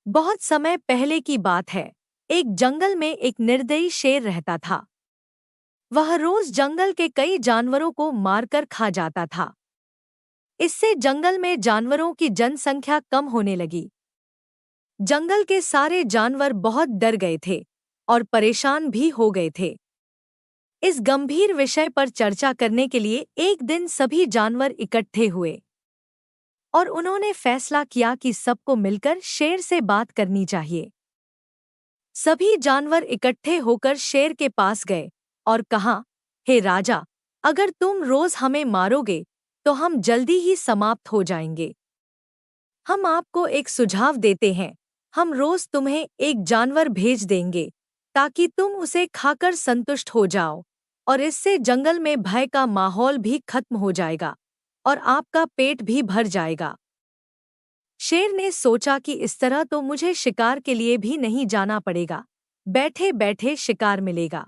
बहुत समय पहले की बात है। एक जंगल में एक निर्दयी शेर रहता था। वह रोज जंगल के कई जानवरों को मारकर खा जाता था। इससे जंगल में जानवरों की जनसंख्या कम होने लगी। जंगल के सारे जानवर बहुत डर गए थे और परेशान भी हो गए थे। इस गंभीर विषय पर चर्चा करने के लिए एक दिन सभी जानवर इकट्ठे हुए और उन्होंने फैसला किया कि सबको मिलकर शेर से बात करनी चाहिए। सभी जानवर इकट्ठे होकर शेर के पास गए और कहा, हे राजा, अगर तुम रोज हमें मारोगे तो हम जल्दी ही समाप्त हो जाएंगे। हम आपको एक सुझाव देते हैं। हम रोज तुम्हें एक जानवर भेज देंगे ताकि तुम उसे खाकर संतुष्ट हो जाओ, और इससे जंगल में भय का माहौल भी खत्म हो जाएगा और आपका पेट भी भर जाएगा। शेर ने सोचा कि इस तरह तो मुझे शिकार के लिए भी नहीं जाना पड़ेगा, बैठे बैठे शिकार मिलेगा।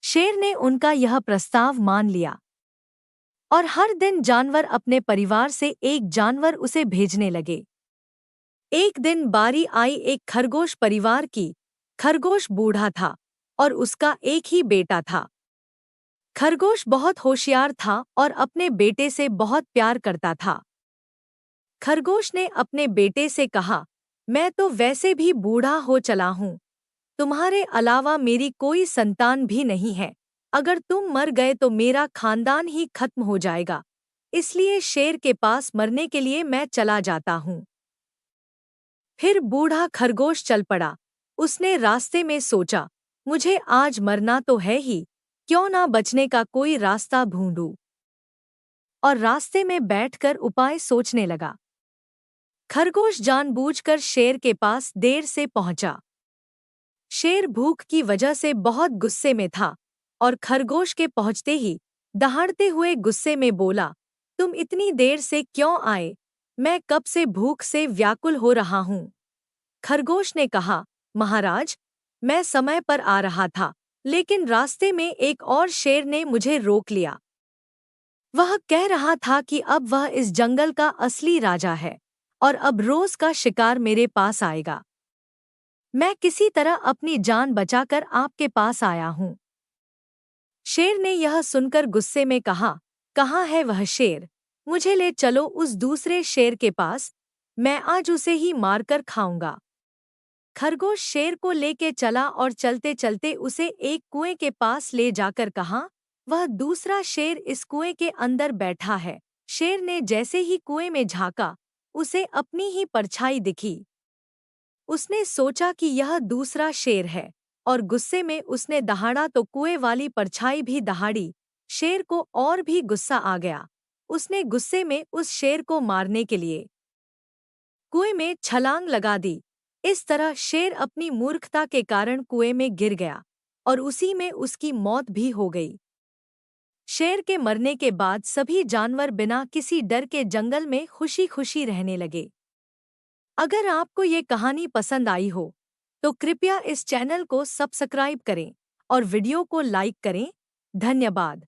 शेर ने उनका यह प्रस्ताव मान लिया और हर दिन जानवर अपने परिवार से एक जानवर उसे भेजने लगे। एक दिन बारी आई एक खरगोश परिवार की। खरगोश बूढ़ा था और उसका एक ही बेटा था। खरगोश बहुत होशियार था और अपने बेटे से बहुत प्यार करता था। खरगोश ने अपने बेटे से कहा, मैं तो वैसे भी बूढ़ा हो चला हूँ। तुम्हारे अलावा मेरी कोई संतान भी नहीं है। अगर तुम मर गए तो मेरा खानदान ही खत्म हो जाएगा। इसलिए शेर के पास मरने के लिए मैं चला जाता हूँ। फिर बूढ़ा खरगोश चल पड़ा। उसने रास्ते में सोचा, मुझे आज मरना तो है ही, क्यों ना बचने का कोई रास्ता ढूंढूं। और रास्ते में बैठकर उपाय सोचने लगा। खरगोश जानबूझकर शेर के पास देर से पहुंचा। शेर भूख की वजह से बहुत गुस्से में था और खरगोश के पहुंचते ही दहाड़ते हुए गुस्से में बोला, तुम इतनी देर से क्यों आए? मैं कब से भूख से व्याकुल हो रहा हूँ। खरगोश ने कहा, महाराज, मैं समय पर आ रहा था, लेकिन रास्ते में एक और शेर ने मुझे रोक लिया। वह कह रहा था कि अब वह इस जंगल का असली राजा है और अब रोज का शिकार मेरे पास आएगा। मैं किसी तरह अपनी जान बचाकर आपके पास आया हूँ। शेर ने यह सुनकर गुस्से में कहा, कहाँ है वह शेर? मुझे ले चलो उस दूसरे शेर के पास, मैं आज उसे ही मारकर खाऊंगा। खरगोश शेर को लेके चला और चलते चलते उसे एक कुएं के पास ले जाकर कहा, वह दूसरा शेर इस कुएं के अंदर बैठा है। शेर ने जैसे ही कुएं में झांका, उसे अपनी ही परछाई दिखी। उसने सोचा कि यह दूसरा शेर है और गुस्से में उसने दहाड़ा तो कुएं वाली परछाई भी दहाड़ी। शेर को और भी गुस्सा आ गया। उसने गुस्से में उस शेर को मारने के लिए कुएं में छलांग लगा दी। इस तरह शेर अपनी मूर्खता के कारण कुएं में गिर गया और उसी में उसकी मौत भी हो गई। शेर के मरने के बाद सभी जानवर बिना किसी डर के जंगल में खुशी खुशी रहने लगे। अगर आपको ये कहानी पसंद आई हो तो कृपया इस चैनल को सब्सक्राइब करें और वीडियो को लाइक करें। धन्यवाद।